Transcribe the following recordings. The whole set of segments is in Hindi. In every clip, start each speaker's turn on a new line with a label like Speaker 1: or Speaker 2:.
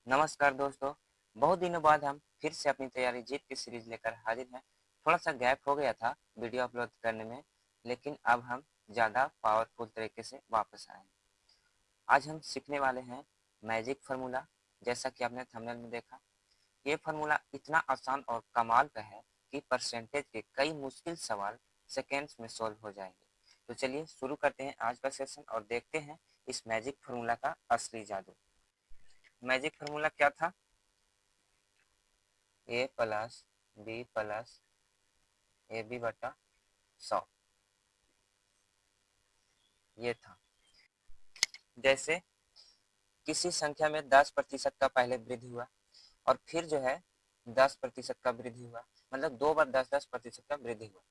Speaker 1: नमस्कार दोस्तों। बहुत दिनों बाद हम फिर से अपनी तैयारी जीत की सीरीज लेकर हाजिर हैं। थोड़ा सा गैप हो गया था वीडियो अपलोड करने में, लेकिन अब हम ज़्यादा पावरफुल तरीके से वापस आए हैं। आज हम सीखने वाले हैं मैजिक फार्मूला। जैसा कि आपने थंबनेल में देखा, ये फार्मूला इतना आसान और कमाल का है कि परसेंटेज के कई मुश्किल सवाल सेकेंड्स में सॉल्व हो जाएंगे। तो चलिए शुरू करते हैं आज का सेशन और देखते हैं इस मैजिक फार्मूला का असली जादू। मैजिक फार्मूला क्या था? A plus B plus A B बटा 100, ये था। जैसे किसी संख्या में 10% का पहले वृद्धि हुआ और फिर जो है 10% का वृद्धि हुआ, मतलब 2 बार 10-10% का वृद्धि हुआ,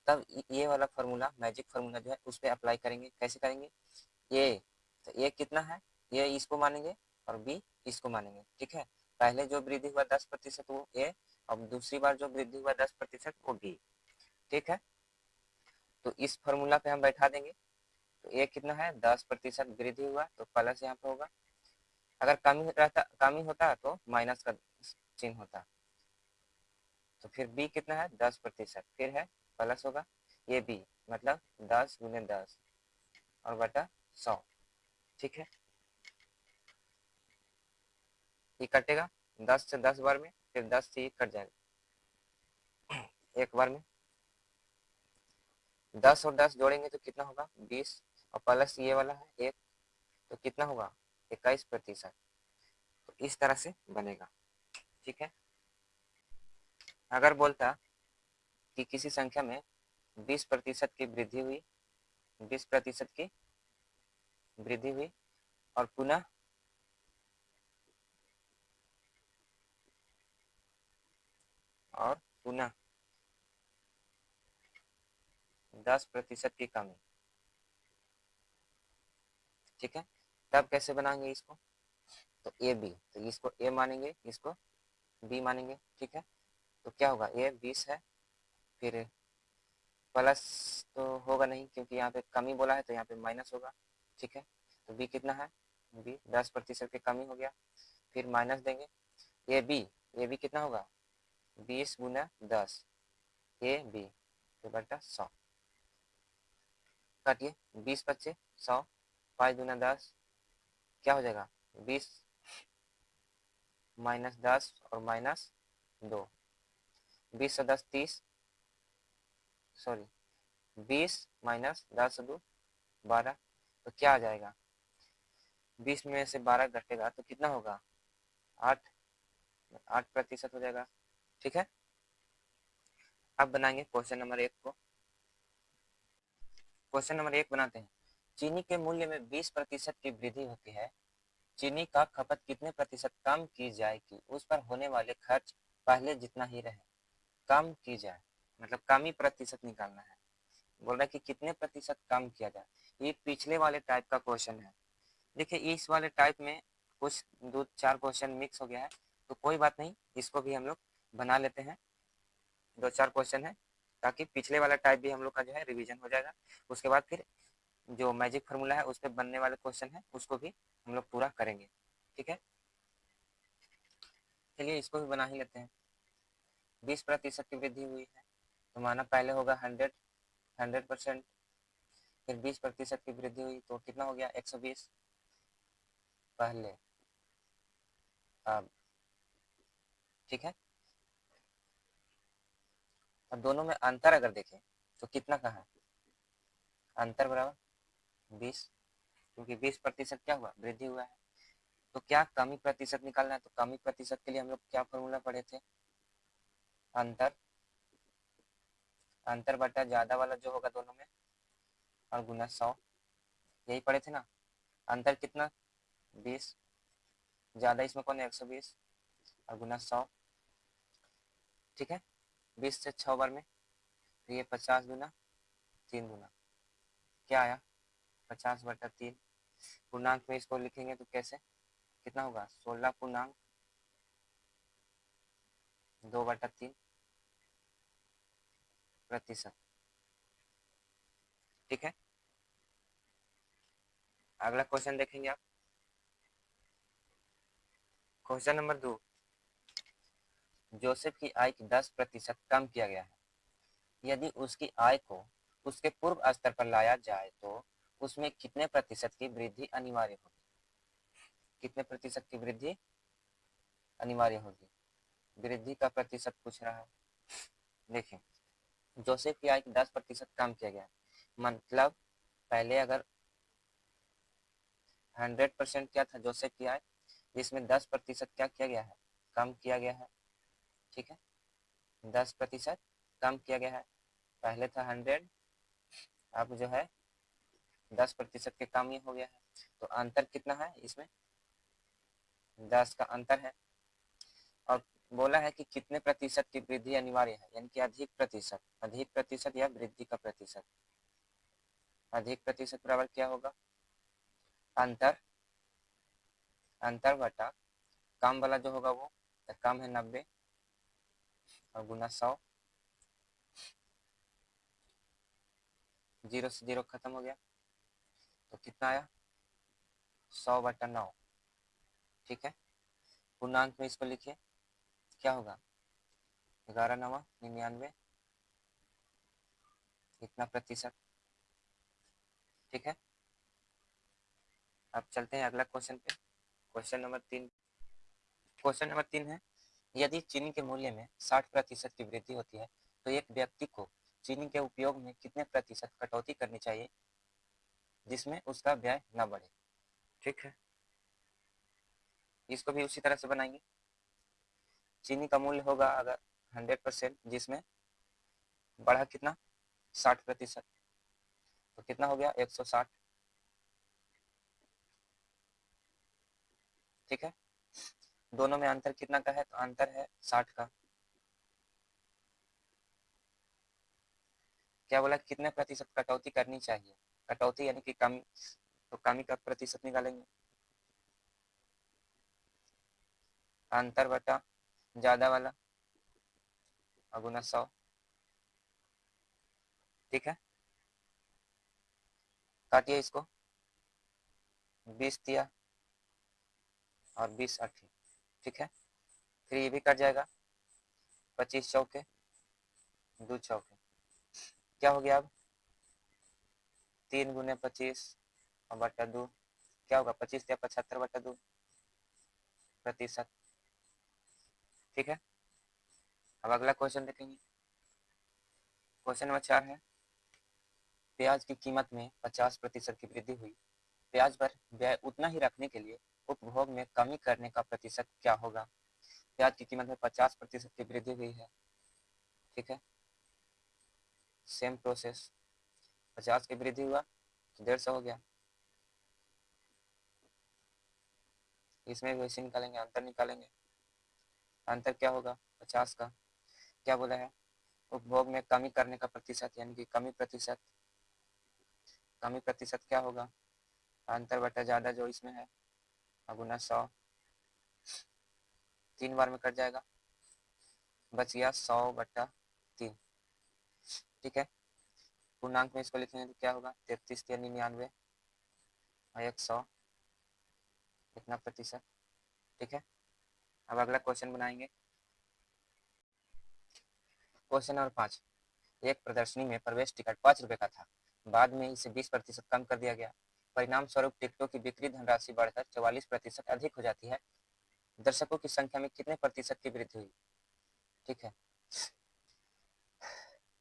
Speaker 1: तब ये वाला फार्मूला मैजिक फार्मूला जो है उस पर अप्लाई करेंगे। कैसे करेंगे? ए, तो ए कितना है, ये इसको मानेंगे और बी इसको मानेंगे। ठीक है, पहले जो वृद्धि हुआ 10% वो ए, और दूसरी बार जो वृद्धि हुआ 10% वो बी। ठीक है, तो इस फार्मूला पे हम बैठा देंगे। तो ये कितना है, 10% वृद्धि हुआ तो प्लस यहाँ पे होगा। अगर कमी होता तो माइनस का चिन्ह होता। तो फिर बी कितना है, 10%, फिर है प्लस होगा। ये बी मतलब 10 × 10 और बटा 100। ठीक है, ये कटेगा 10 से 10 बार में, फिर 10 से ये कट जाएगा एक बार में। 10 और 10 जोड़ेंगे तो कितना होगा, 20, और प्लस ये वाला है 1, तो कितना होगा, 21%। तो इस तरह से बनेगा। ठीक है, अगर बोलता कि किसी संख्या में 20% की वृद्धि हुई, 20% की वृद्धि हुई और पुनः और पुनः 10% की कमी। ठीक है, तब कैसे बनाएंगे इसको? तो ए बी, तो इसको ए मानेंगे, इसको बी मानेंगे। ठीक है, तो क्या होगा, ए 20 है, फिर प्लस तो होगा नहीं क्योंकि यहाँ पे कमी बोला है, तो यहाँ पे माइनस होगा। ठीक है, तो बी कितना है, बी 10% की कमी हो गया, फिर माइनस देंगे। ए बी कितना होगा, 20 × 10 ए बी तो बटा 100। काटिए, 20 × 5 = 100, 5 × 10 क्या हो जाएगा, 20 - 10 और -2, 20 से 10 30, सॉरी 20 - 10 से 2 12। तो क्या आ जाएगा, 20 में से 12 घटेगा तो कितना होगा, 8, 8% हो जाएगा। ठीक है, अब बनाएंगे क्वेश्चन नंबर 1 को। क्वेश्चन नंबर 1 बनाते हैं। चीनी के मूल्य में 20% की वृद्धि होती है, चीनी का खपत कितने प्रतिशत कम की जाए कि उस पर होने वाले खर्च पहले जितना ही रहे। कम की जाए मतलब कम ही प्रतिशत निकालना है। बोल रहा है कि कितने प्रतिशत कम किया जाए। ये पिछले वाले टाइप का क्वेश्चन है। देखिए, इस वाले टाइप में कुछ 2-4 क्वेश्चन मिक्स हो गया है, तो कोई बात नहीं, इसको भी हम लोग बना लेते हैं। 2-4 क्वेश्चन है ताकि पिछले वाला टाइप भी हम लोग का जो है रिवीजन हो जाएगा। उसके बाद फिर जो मैजिक फार्मूला है उस पर बनने वाले क्वेश्चन है उसको भी हम लोग पूरा करेंगे। ठीक है, चलिए इसको भी बना ही लेते हैं। 20% की वृद्धि हुई है तो माना पहले होगा 100%। फिर 20% की वृद्धि हुई तो कितना हो गया, 120 पहले अब। ठीक है, अब दोनों में अंतर अगर देखें तो कितना का है, अंतर बराबर 20, क्योंकि 20% क्या हुआ, वृद्धि हुआ है। तो क्या कमी प्रतिशत निकालना है, तो कमी प्रतिशत के लिए हम लोग क्या फॉर्मूला पढ़े थे, अंतर, अंतर बटा ज्यादा वाला जो होगा दोनों में और गुना 100, यही पढ़े थे ना। अंतर कितना, 20, ज्यादा इसमें कौन है, 120 और गुना 100। ठीक है, 20 से 6 बार में, तो ये 50 गुना 3 गुना क्या आया, 50/3। पूर्णांक में इसको लिखेंगे तो कैसे, कितना होगा, 16पूर्णांक 2/3%। ठीक है, अगला क्वेश्चन देखेंगे आप। क्वेश्चन नंबर 2, जोसेफ की आय की 10% कम किया गया है। यदि उसकी आय को उसके पूर्व स्तर पर लाया जाए तो उसमें कितने प्रतिशत की वृद्धि अनिवार्य होगी? कितने प्रतिशत की वृद्धि अनिवार्य होगी? वृद्धि का प्रतिशत पूछ रहा है। देखिए, जोसेफ की आय की 10% कम किया गया है, मतलब पहले अगर 100% क्या था जोसेफ की आय, जिसमें 10% क्या किया गया है, कम किया गया है। ठीक है, 10% कम किया गया है। पहले था 100, अब जो है 10% के कम ही हो गया है। तो अंतर कितना है इसमें? 10 का अंतर है। और बोला है कि कितने प्रतिशत की वृद्धि अनिवार्य है, यानी कि अधिक प्रतिशत या वृद्धि का प्रतिशत। अधिक प्रतिशत बराबर क्या होगा? अंतर, अंतर बटा कम वाला जो होगा वो, तो कम है 90 और गुना 100, 0 से 0 खत्म हो गया, तो कितना आया? 100/9। ठीक है, पूर्णांक में इसको लिखिए, क्या होगा? 11×9 = 99, इतना प्रतिशत। ठीक है, अब चलते हैं अगला क्वेश्चन पे। क्वेश्चन नंबर 3 है, यदि चीनी के मूल्य में 60% की वृद्धि होती है तो एक व्यक्ति को चीनी के उपयोग में कितने प्रतिशत कटौती करनी चाहिए जिसमें उसका व्यय न बढ़े? ठीक है, इसको भी उसी तरह से बनाएंगे। चीनी का मूल्य होगा अगर 100%, जिसमें बढ़ा कितना? 60%, तो कितना हो गया? 160। ठीक है, दोनों में अंतर कितना का है? तो अंतर है 60 का। क्या बोला? कितने प्रतिशत कटौती करनी चाहिए? कटौती यानी कि कमी, तो कमी का प्रतिशत निकालेंगे, अंतर बटा ज्यादा वाला और गुना 100। ठीक है, काटिए इसको, 20 दिया और 20 8। ठीक है, फिर ये भी कट जाएगा, 25 चौके 2 चौके, क्या हो गया अब? 3 × 25 और बटा 2, क्या होगा? 25 या 75/2 प्रतिशत। ठीक है, अब अगला क्वेश्चन देखेंगे। क्वेश्चन नंबर 4 है, प्याज की कीमत में 50% की वृद्धि हुई, प्याज पर व्यय उतना ही रखने के लिए उपभोग में कमी करने का प्रतिशत क्या होगा? प्याज की कीमत में 50% की वृद्धि हुई है। ठीक है, सेम प्रोसेस, 50 की वृद्धि हुआ तो 150 हो गया, इसमें भी वैसे निकालेंगे, अंतर निकालेंगे। अंतर क्या होगा? 50 का। क्या बोला है? उपभोग में कमी करने का प्रतिशत, यानी कि कमी प्रतिशत। कमी प्रतिशत क्या होगा? अंतर बटा ज्यादा जो इसमें है और गुना 100, 3 बार में कट जाएगा, बच गया 100/3। ठीक है, पूर्णांक में इसको लिखेंगे तो क्या होगा? 33 या 99 और 100, इतना प्रतिशत। ठीक है, अब अगला क्वेश्चन बनाएंगे। क्वेश्चन नंबर 5, एक प्रदर्शनी में प्रवेश टिकट 5 रुपए का था, बाद में इसे 20% कम कर दिया गया, परिणाम स्वरूप टिकटों की बिक्री धनराशि बढ़कर 44% अधिक हो जाती है, दर्शकों की संख्या में कितने प्रतिशत की वृद्धि हुई? ठीक है,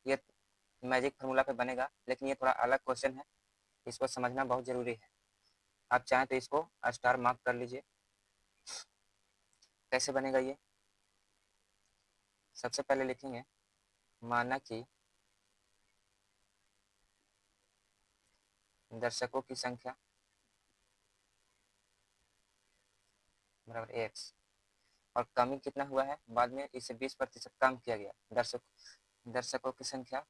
Speaker 1: ये मैजिक फार्मूला पे बनेगा, लेकिन ये थोड़ा अलग क्वेश्चन है, इसको समझना बहुत जरूरी है। आप चाहें तो इसको स्टार मार्क कर लीजिए। कैसे बनेगा ये? सबसे पहले लिखेंगे, माना कि दर्शकों की संख्या बराबर एक्स, और कमी कितना हुआ है? बाद में इसे 20% कम किया गया, दर्शकों की संख्या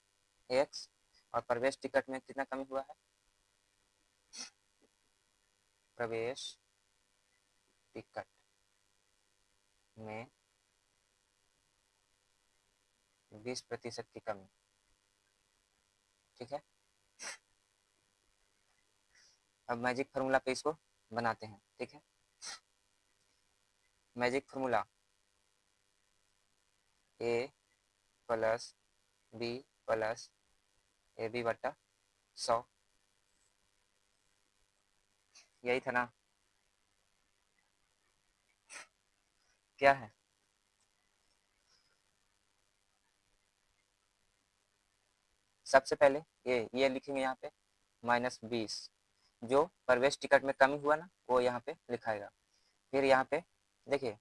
Speaker 1: एक्स, और प्रवेश टिकट में कितना कमी हुआ है? प्रवेश टिकट में 20% की कमी। ठीक है, अब मैजिक फार्मूला पे इसको बनाते हैं। ठीक है, magic formula A plus B plus A B बटा 100, यही था ना? क्या है? सबसे पहले ये लिखेंगे यहाँ पे -20, जो प्रवेश टिकट में कमी हुआ ना वो यहाँ पे लिखाएगा। फिर यहाँ पे देखिए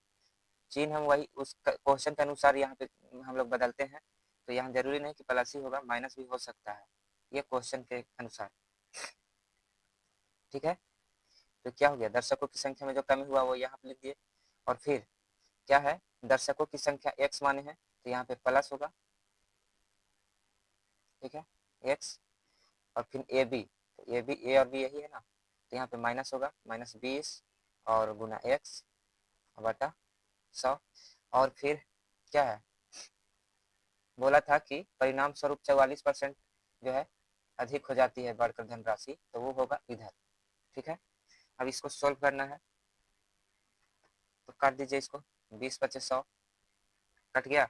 Speaker 1: चिन्ह हम वही उस क्वेश्चन के अनुसार यहाँ पे हम लोग बदलते हैं, तो यहाँ जरूरी नहीं कि प्लस ही होगा, माइनस भी हो सकता है, ये क्वेश्चन के अनुसार। ठीक है, तो क्या हो गया, दर्शकों की संख्या में जो कमी हुआ वो यहाँ पे लिख दिए। और फिर क्या है, दर्शकों की संख्या x माने हैं तो यहाँ पे प्लस होगा। ठीक है, x, और फिर ए बी, तो ए बी, ए और बी यही है ना, तो यहाँ पे माइनस होगा, -20 और गुना x बटा 100। और फिर क्या है, बोला था कि परिणाम स्वरूप 44% जो है अधिक हो जाती है बढ़कर धनराशि, तो वो होगा इधर। ठीक है, अब इसको सोल्व करना है, तो काट दीजिए इसको, 20 × 100 कट गया।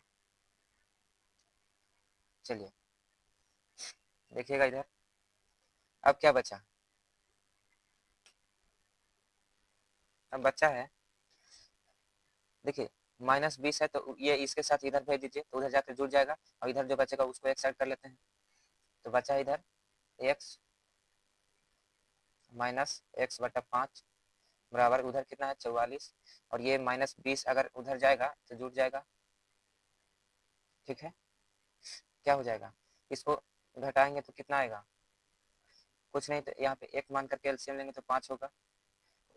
Speaker 1: चलिए देखिएगा इधर, अब क्या बचा, अब बचा है देखिए -20 है, तो ये इसके साथ इधर भेज दीजिए तो उधर जाकर जुड़ जाएगा, और इधर जो बचेगा उसको एक साइड कर लेते हैं, तो बचा इधर x -x बटा 5 बराबर उधर कितना है 44, और ये -20 अगर उधर जाएगा तो जुड़ जाएगा। ठीक है, क्या हो जाएगा, इसको घटाएंगे तो कितना आएगा, कुछ नहीं, तो यहाँ पे एक मान करके एलसीएम लेंगे तो 5 होगा,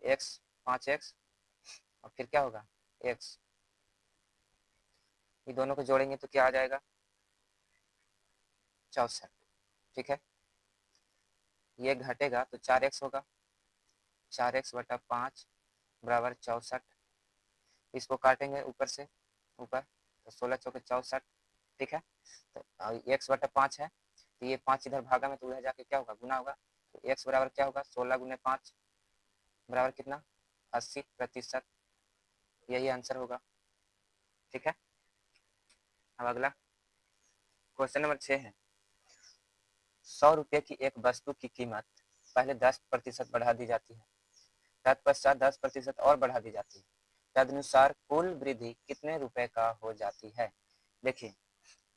Speaker 1: x 5x, और फिर क्या होगा x, ये दोनों को जोड़ेंगे तो क्या आ जाएगा 64। ठीक है, ये घटेगा तो 4x होगा, 4x बटा 5 बराबर 64, इसको काटेंगे ऊपर से ऊपर, तो 16 चौके 64। ठीक है, तो x बटा 5 है, तो ये 5 इधर भागा में, तो उधर जाके क्या होगा गुना होगा, तो x बराबर क्या होगा 16 × 5 बराबर कितना 80%, यही आंसर होगा। ठीक है, अब अगला क्वेश्चन नंबर 6 है, 100 रुपये की एक वस्तु की कीमत पहले 10% बढ़ा दी जाती है, तत्पश्चात 10% और बढ़ा दी जाती है, तदनुसार कुल वृद्धि कितने रुपए का हो जाती है। देखिए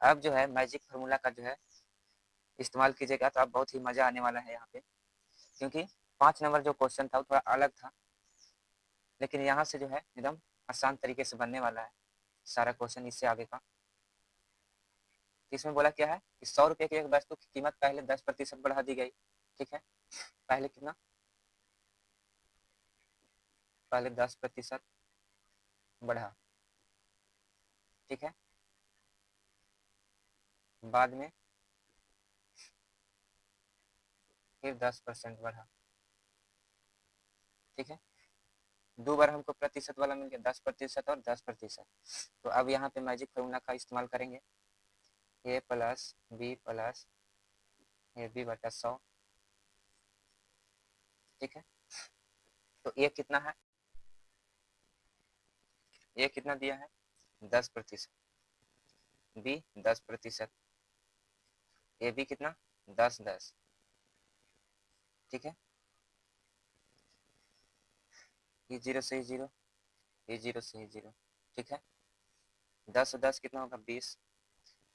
Speaker 1: अब जो है मैजिक फार्मूला का जो है इस्तेमाल कीजिएगा तो आप बहुत ही मजा आने वाला है यहाँ पे, क्योंकि 5 नंबर जो क्वेश्चन था वो थोड़ा अलग था, लेकिन यहाँ से जो है एकदम आसान तरीके से बनने वाला है सारा क्वेश्चन इससे आगे का। इसमें बोला क्या है कि 100 रुपये की एक वस्तु की कीमत पहले 10% बढ़ा दी गई। ठीक है, पहले कितना, पहले 10% बढ़ा। ठीक है, बाद में फिर 10% बढ़ा। ठीक है, 2 बार हमको प्रतिशत वाला मिल गया, 10% और 10%। तो अब यहाँ पे मैजिक फॉर्मूला का इस्तेमाल करेंगे, a plus B plus A B बटा 100। ठीक है, तो ये कितना है, ये कितना दिया है 10%, बी 10%, ए बी कितना 10-10। ठीक है, ये 0 से ही 0, ये 0 से ही 0। ठीक है, 10-10 कितना होगा 20,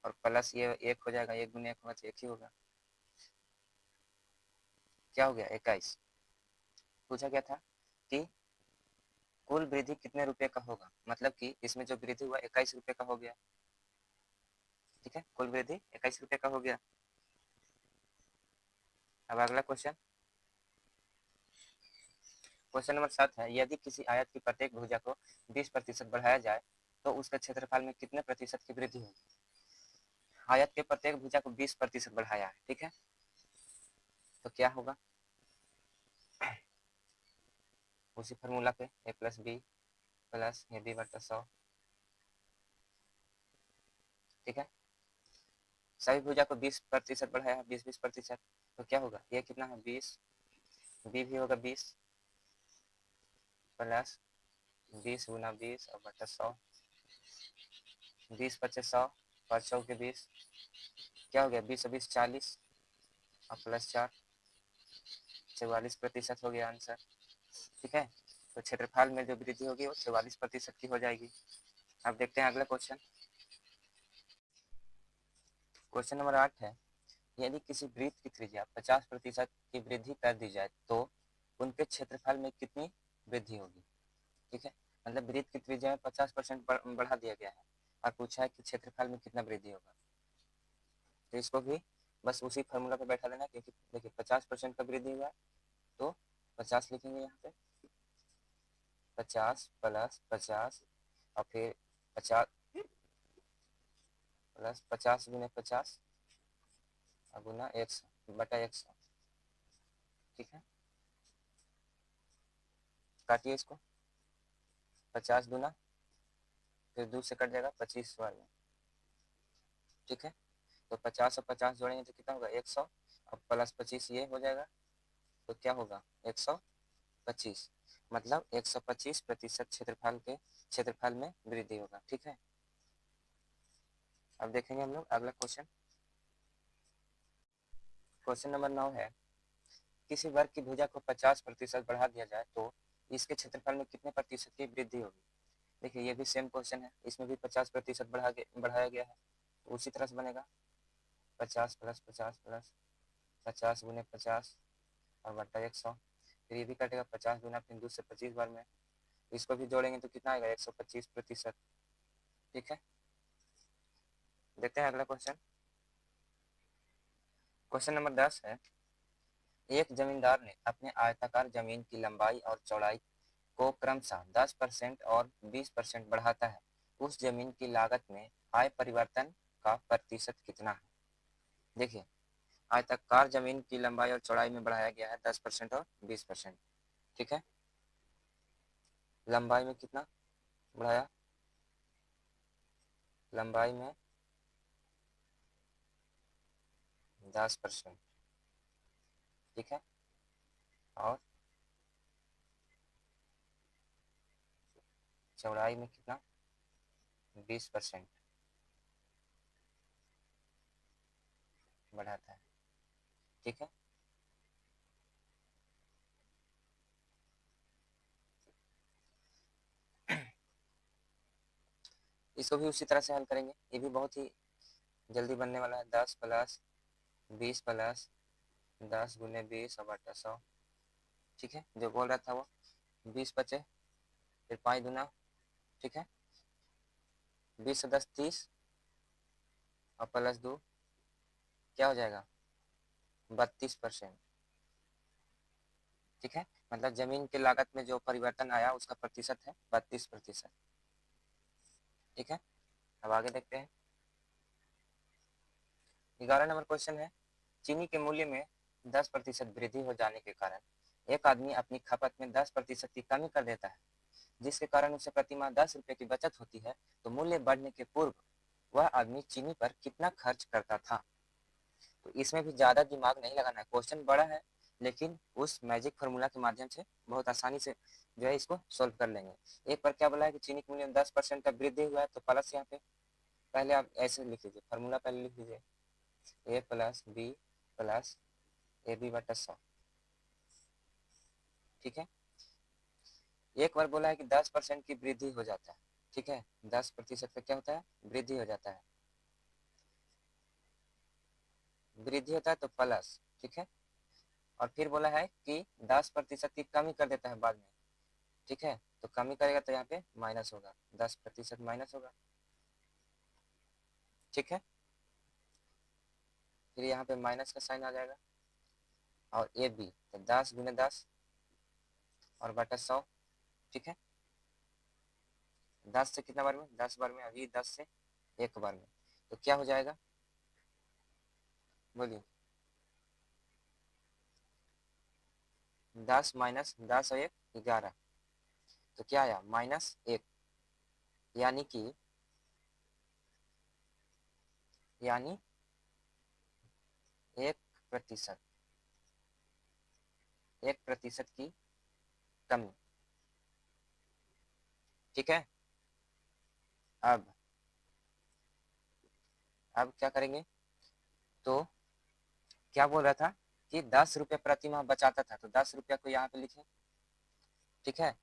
Speaker 1: और प्लस ये 1 हो जाएगा, 1 × 1 होगा तो 1 ही होगा, क्या हो गया 21। पूछा क्या था कि कुल वृद्धि कितने रुपए का होगा, मतलब कि इसमें जो वृद्धि हुआ 21 रुपए का हो गया। ठीक है, कुल वृद्धि 21 रुपए का हो गया। अब अगला क्वेश्चन, क्वेश्चन नंबर 7 है, यदि किसी आयत की प्रत्येक भुजा को 20% बढ़ाया जाए तो उसके क्षेत्रफल में कितने प्रतिशत की वृद्धि होगी। आयत के प्रत्येक भुजा को 20% बढ़ाया है। ठीक है, तो क्या होगा, उसी फार्मूला पे a plus B plus A B बटा 100। ठीक है, सभी भुजा को 20% बढ़ाया है, 20-20%, तो क्या होगा, ये कितना है 20, बी भी होगा 20 प्लस 20 गुना 20 और बटा 100, 20 पचे 100, 5 चौके 20, क्या हो गया 20 और 20 40 और प्लस 4, 44% हो गया आंसर। ठीक है, तो क्षेत्रफल में जो वृद्धि होगी वो 44% की हो जाएगी। अब देखते हैं अगला क्वेश्चन। क्वेश्चन नंबर 8 है, यदि किसी वृत्त की त्रिज्या 50% की वृद्धि कर दी जाए तो उनके क्षेत्रफल में कितनी वृद्धि होगी। ठीक है, मतलब वृत्त की त्रिज्या में 50% बढ़ा दिया गया है और पूछा है कि क्षेत्रफल में कितना वृद्धि होगा। तो इसको भी बस उसी फार्मूला पे बैठा देना, क्योंकि देखिए 50% का वृद्धि हुआ तो 50 लिखेंगे यहाँ पे, 50 प्लस 50 और फिर 50 प्लस 50 गुने 50 और गुना 100 बटा 100। ठीक है, काटिए इसको, 50 दूना फिर 2 से कट जाएगा 25 बार में। ठीक है, तो 50 और 50 जोड़ेंगे तो कितना होगा 100 और प्लस 25 ये हो जाएगा तो क्या होगा 125, मतलब 125% क्षेत्रफल में वृद्धि होगा। ठीक है, अब देखेंगे हम लोग अगला क्वेश्चन। क्वेश्चन नंबर 9 है, किसी वर्ग की भुजा को 50% बढ़ा दिया जाए तो इसके क्षेत्रफल में कितने प्रतिशत की वृद्धि होगी। देखिए ये भी सेम क्वेश्चन है, इसमें भी 50% बढ़ाया गया है, तो उसी तरह से बनेगा 50 प्लस 50 प्लस 50 गुने 50 और बटा 100, फिर ये भी कटेगा 50 गुना फिर 2 से 25 बार में, इसको भी जोड़ेंगे तो कितना आएगा 125%। ठीक है, देखते हैं अगला क्वेश्चन। क्वेश्चन नंबर 10 है, एक जमींदार ने अपने आयताकार जमीन की लंबाई और चौड़ाई को क्रमशः 10% और 20% बढ़ाता है, उस जमीन की लागत में आय परिवर्तन का प्रतिशत कितना है। देखिए आयताकार जमीन की लंबाई और चौड़ाई में बढ़ाया गया है 10% और 20%। ठीक है, लंबाई में कितना बढ़ाया, लंबाई में 10%। ठीक है, और चौड़ाई में कितना 20% बढ़ाता है। ठीक है, इसको भी उसी तरह से हल करेंगे, ये भी बहुत ही जल्दी बनने वाला है। 10 प्लस 20 प्लस 10 गुने 20 और बटा 100। ठीक है, जो बोल रहा था वो 20 बचे फिर 5 दूना, ठीक है 20 से 10 30 और प्लस 2 क्या हो जाएगा 32%। ठीक है, मतलब जमीन की लागत में जो परिवर्तन आया उसका प्रतिशत है 32%। ठीक है, अब आगे देखते हैं। 11 नंबर क्वेश्चन है, चीनी के मूल्य में 10% वृद्धि हो जाने के कारण एक आदमी अपनी खपत में 10% की कमी कर देता है, जिसके कारण उसे प्रतिमाह 10 रुपये की बचत होती है, तो मूल्य बढ़ने के पूर्व वह आदमी चीनी पर कितना खर्च करता था। तो इसमें भी ज़्यादा दिमाग नहीं लगाना है, क्वेश्चन बड़ा है लेकिन उस मैजिक फार्मूला के माध्यम से बहुत आसानी से जो है इसको सोल्व कर लेंगे। एक बार क्या बोला है कि चीनी के मूल्य में 10% का वृद्धि हुआ है, तो प्लस यहाँ पे पहले आप ऐसे लिख लीजिए, फार्मूला पहले लिख लीजिए A plus B plus A B बटा 100। ठीक है, एक बार बोला है कि 10% की वृद्धि हो जाता है। ठीक है, 10% का क्या होता है वृद्धि हो जाता है, वृद्धि होता है तो प्लस। ठीक है, और फिर बोला है कि 10% की कमी कर देता है बाद में। ठीक है, तो कमी करेगा तो यहाँ पे माइनस होगा, 10% माइनस होगा। ठीक है, फिर यहाँ पे माइनस का साइन आ जाएगा और ए बी तो 10 गुने 10 और बटा 100। ठीक है, 10 से कितना बार में 10 बार में, अभी 10 से एक बार में, तो क्या हो जाएगा बोलिए 10 माइनस 10 और 1 11, तो क्या आया -1, यानी कि यानी 1%, 1% की कमी। ठीक है। अब क्या करेंगे, तो क्या बोल रहा था कि 10 रुपये प्रति माह बचाता था, तो 10 रुपया को यहाँ पे लिखे। ठीक है,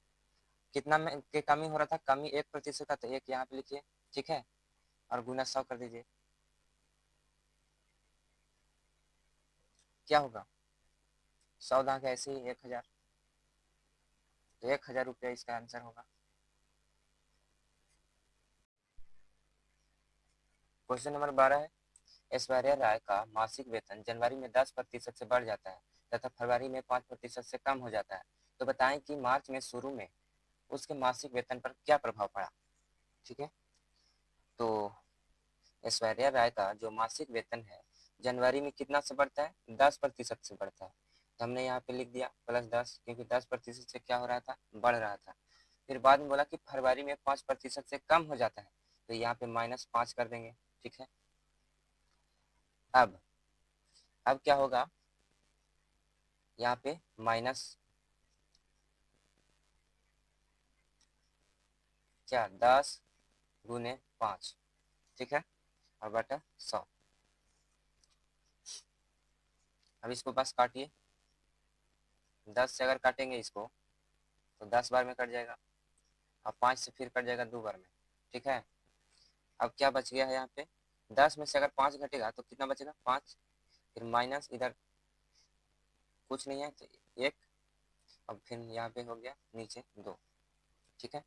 Speaker 1: कितना में के कमी हो रहा था, कमी 1% का, तो 1 यहाँ पे लिखिए। ठीक है, और गुना 100 कर दीजिए। क्या होगा, 100 दाग ऐसे ही 1000, तो 1000 रुपया इसका आंसर होगा। क्वेश्चन नंबर 12 है, ऐश्वर्या राय का मासिक वेतन जनवरी में 10% से बढ़ जाता है तथा फरवरी में 5% से कम हो जाता है, तो बताएं कि मार्च में शुरू में उसके मासिक वेतन पर क्या प्रभाव पड़ा। ठीक है, तो ऐश्वर्या राय का जो मासिक वेतन है जनवरी में कितना से बढ़ता है, 10% से बढ़ता है, तो हमने यहाँ पे लिख दिया +10, क्योंकि 10% से क्या हो रहा था, बढ़ रहा था। फिर बाद में बोला कि फरवरी में 5% से कम हो जाता है, तो यहाँ पे -5 कर देंगे। ठीक है, अब क्या होगा, यहाँ पे माइनस क्या, 10 × 5। ठीक है, और बटा 100। अब इसको बस काटिए, 10 से अगर काटेंगे इसको तो 10 बार में कट जाएगा, और 5 से फिर कट जाएगा 2 बार में। ठीक है, अब क्या बच गया है यहाँ पे, 10 में से अगर 5 घटेगा तो कितना बचेगा, 5, फिर माइनस इधर कुछ नहीं है तो 1, अब फिर यहाँ पे हो गया नीचे 2। ठीक है,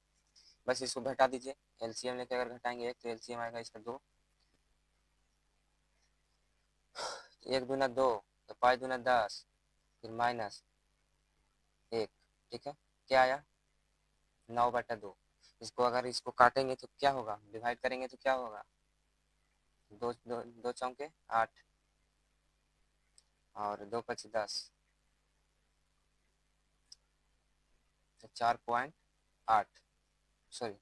Speaker 1: बस इसको घटा दीजिए, एलसीएम लेके अगर घटाएंगे 1 तो एलसीएम आएगा इसका 2, 1 दूना 2, तो 5 दूना 10, फिर -1। ठीक है, क्या आया, 9/2। इसको अगर इसको काटेंगे तो क्या होगा, डिवाइड करेंगे तो क्या होगा, 2 चौके 8, और 2×5 = 10, तो 4.8, सॉरी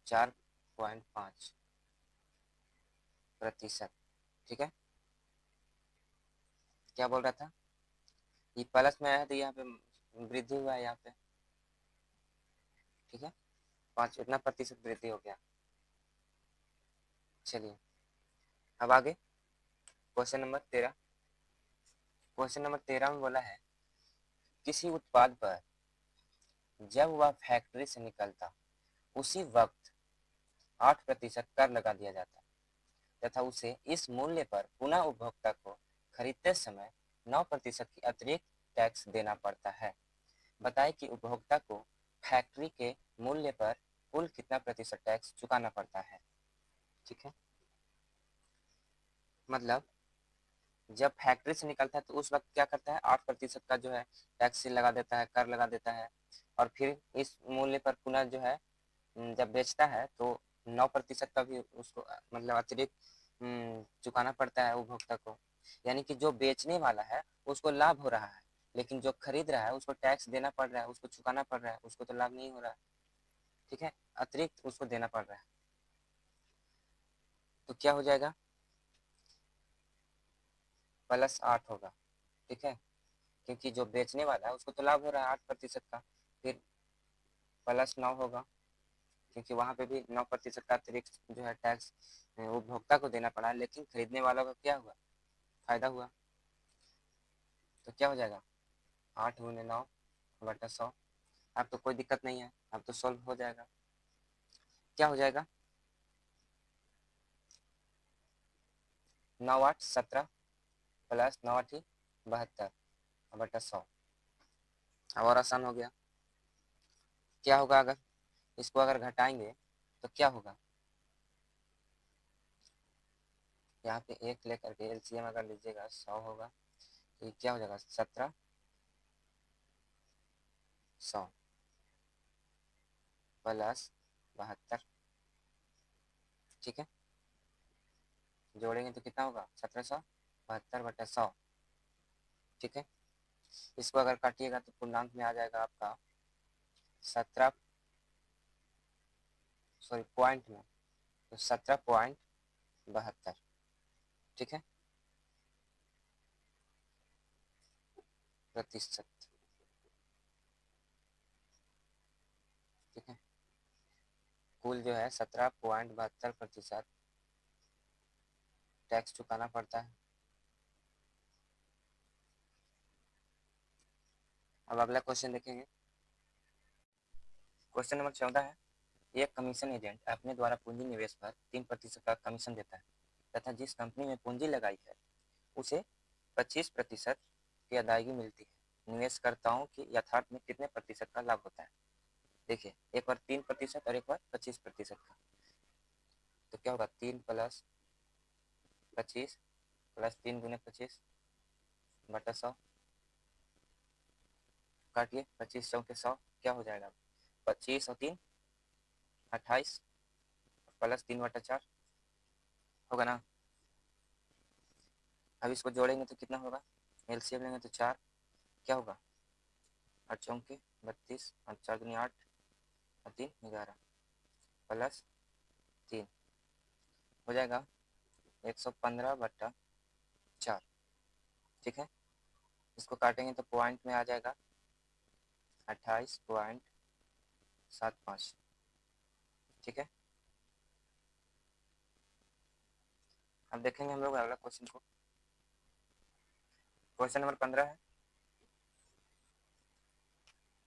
Speaker 1: 4.5%। ठीक है, क्या बोल रहा था, ये प्लस में आया है तो यहाँ पे वृद्धि हुआ है यहाँ पे। ठीक है, 5 इतना प्रतिशत वृद्धि हो गया। चलिए, अब आगे क्वेश्चन नंबर 13 में बोला है, किसी उत्पाद पर जब वह फैक्ट्री से निकलता उसी वक्त 8% कर लगा दिया जाता तथा उसे इस मूल्य पर पुनः उपभोक्ता को खरीदते समय 9% की अतिरिक्त टैक्स देना पड़ता है। बताएं कि उपभोक्ता को फैक्ट्री के मूल्य पर कुल कितना प्रतिशत टैक्स चुकाना पड़ता है। ठीक है, मतलब जब फैक्ट्री से निकलता है तो उस वक्त क्या करता है, 8% का जो है टैक्स लगा देता है, कर लगा देता है, और फिर इस मूल्य पर पुनः जो है जब बेचता है तो 9% का भी उसको मतलब अतिरिक्त चुकाना पड़ता है उपभोक्ता को। यानी कि जो बेचने वाला है उसको लाभ हो रहा है, लेकिन जो खरीद रहा है उसको टैक्स देना पड़ रहा है, उसको चुकाना पड़ रहा है, उसको तो लाभ नहीं हो रहा है। ठीक है, अतिरिक्त उसको देना पड़ रहा है, तो क्या हो जाएगा, +8 होगा। ठीक है, क्योंकि जो बेचने वाला है उसको तो लाभ हो रहा है 8% का, फिर +9 होगा, क्योंकि वहाँ पे भी 9% का अतिरिक्त जो है टैक्स उपभोक्ता को देना पड़ा, लेकिन खरीदने वालों का क्या हुआ, फायदा हुआ। तो क्या हो जाएगा, 8×9/100। अब तो कोई दिक्कत नहीं है, अब तो सॉल्व हो जाएगा। क्या हो जाएगा, 9×8 = 17 + 9×8 = 72/100। अब और आसान हो गया। क्या होगा, अगर इसको अगर घटाएंगे तो क्या होगा, यहाँ पे 1 लेकर के एलसीएम अगर लीजिएगा 100 होगा, तो ये क्या हो जाएगा, 17/100 + 72। ठीक है, जोड़ेंगे तो कितना होगा, 1772/100। ठीक है, इसको अगर काटिएगा तो पूर्णांक में आ जाएगा आपका 17, सॉरी पॉइंट में, तो 17.72। ठीक है, प्रतिशत। ठीक है, कुल जो है 17.72% टैक्स चुकाना पड़ता है। अब अगला क्वेश्चन देखेंगे। क्वेश्चन नंबर 14 है, एक कमीशन एजेंट अपने द्वारा पूंजी निवेश पर 3% का कमीशन देता है तथा जिस कंपनी में पूंजी लगाई है उसे 25% की अदायगी मिलती है। निवेशकर्ताओं के यथार्थ में कितने प्रतिशत का लाभ होता है? देखिए, एक बार 3% और एक बार 25% का, तो क्या होगा 3+25 प्लस 3×25 बटा 100, काटिए 25 100 के 100 क्या हो जाएगा? 25 और 3 28 प्लस 3/4 होगा ना। अब इसको जोड़ेंगे तो कितना होगा? एलसीएम लेंगे तो 4, क्या होगा? 8 चौके 32 और 4 दूनी 8 और 3 11 प्लस 3 हो जाएगा 115/4। ठीक है, इसको काटेंगे तो पॉइंट में आ जाएगा 28.75। ठीक है, अब देखेंगे हम लोग अगला क्वेश्चन को। क्वेश्चन नंबर 15 है,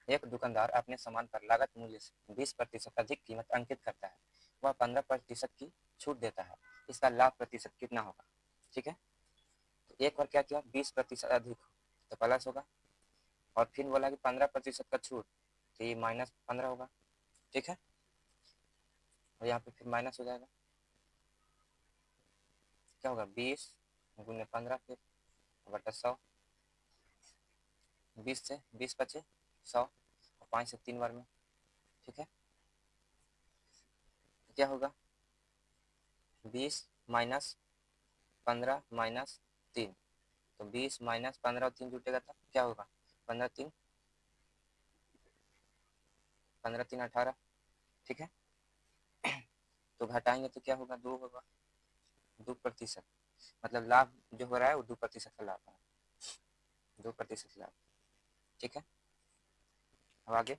Speaker 1: एक दुकानदार अपने सामान पर लागत मूल्य से 20% अधिक कीमत अंकित करता है, वह 15% की छूट देता है, इसका लाभ प्रतिशत कितना होगा? ठीक है, तो एक बार क्या किया 20% अधिक तो प्लस होगा, और फिर बोला कि 15% का छूट, तो ये -15 होगा। ठीक है, और यहाँ पे फिर माइनस हो जाएगा, क्या होगा 20×15 फिर बटा 100, 20 से 20 बचे 100 और 5 से 3 बार में। ठीक है, तो क्या होगा 20 माइनस 15 माइनस 3, तो 20 माइनस 15 और 3 जुटेगा था, क्या होगा 15 3 18। ठीक है, तो घटाएंगे तो क्या होगा 2 होगा, 2%, मतलब लाभ जो हो रहा है वो 2% का लाभ है, 2% लाभ। ठीक है, अब आगे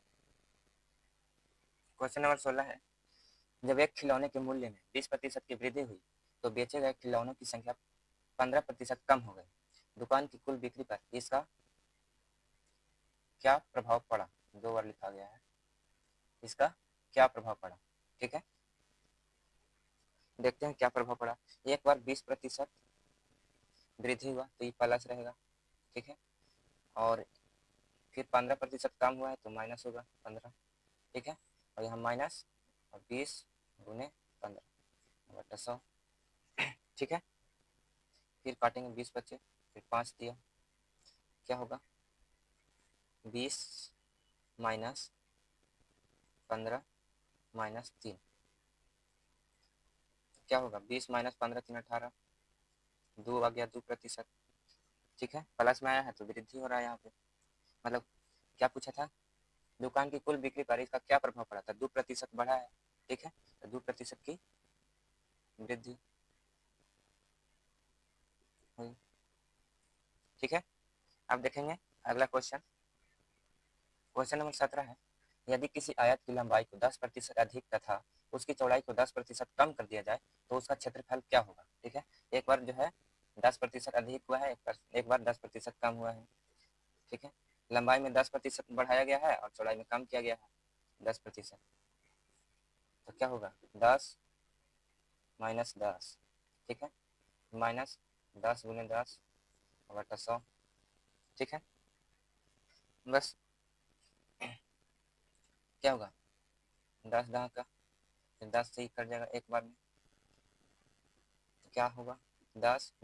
Speaker 1: क्वेश्चन नंबर 16 है, जब एक खिलौने के मूल्य में 20% की वृद्धि हुई तो बेचे गए खिलौनों की संख्या 15% कम हो गई, दुकान की कुल बिक्री पर इसका क्या प्रभाव पड़ा? 2 बार लिखा गया है, इसका क्या प्रभाव पड़ा? ठीक है, देखते हैं क्या प्रभाव पड़ा। एक बार 20% वृद्धि हुआ तो ये प्लस रहेगा। ठीक है, और फिर 15% कम हुआ है तो माइनस होगा 15। ठीक है, और यहाँ माइनस और 20×15/100। ठीक है, फिर काटेंगे 20 बचे, फिर 5 दिया, क्या होगा 20 माइनस 15 माइनस 3, क्या होगा 20 माइनस 15 3 18, 2 आ गया 2%। ठीक है, प्लस में आया है तो वृद्धि हो रहा है यहाँ पे, मतलब क्या पूछा था, दुकान की कुल बिक्री पर इसका क्या प्रभाव पड़ा था? 2% बढ़ा है। ठीक है, तो 2% की वृद्धि हुई। ठीक है, अब देखेंगे अगला क्वेश्चन। क्वेश्चन नंबर 17 है, यदि किसी आयत की लंबाई को 10% अधिक तथा उसकी चौड़ाई को 10% कम कर दिया जाए तो उसका क्षेत्रफल क्या होगा? ठीक है, एक बार जो है 10% अधिक हुआ है, एक बार 10% कम हुआ है। ठीक है, लंबाई में 10% बढ़ाया गया है और चौड़ाई में कम किया गया है 10%, तो क्या होगा 10 माइनस 10। ठीक है, -10×10/100। ठीक है, बस क्या होगा 10 10 का, फिर 10 से ही कट जाएगा एक बार में, तो क्या होगा 10 -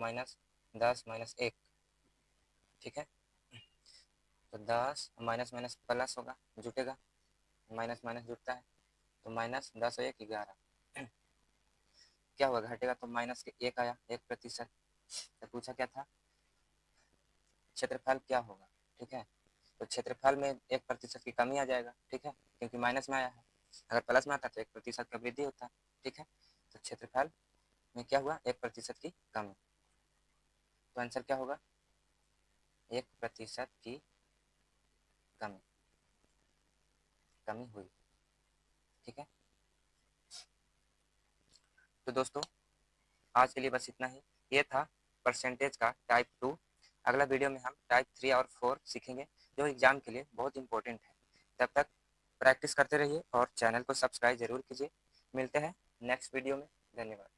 Speaker 1: 10 - 1। ठीक है, तो 10 माइनस माइनस प्लस होगा, जुटेगा, माइनस माइनस जुटता है, तो -10 और 1 11। क्या होगा घटेगा तो माइनस के 1 आया, 1%। तो पूछा क्या था, क्षेत्रफल क्या होगा? ठीक है, तो क्षेत्रफल में 1% की कमी आ जाएगा। ठीक है, क्योंकि माइनस में आया है, अगर प्लस में आता तो 1% का वृद्धि होता। ठीक है, तो क्षेत्रफल में क्या हुआ 1% की कमी, तो आंसर क्या होगा 1% की कमी, कमी हुई। ठीक है, तो दोस्तों आज के लिए बस इतना ही। ये था परसेंटेज का टाइप 2। अगला वीडियो में हम टाइप 3 और 4 सीखेंगे, जो एग्ज़ाम के लिए बहुत इंपॉर्टेंट है। तब तक प्रैक्टिस करते रहिए और चैनल को सब्सक्राइब जरूर कीजिए। मिलते हैं नेक्स्ट वीडियो में। धन्यवाद।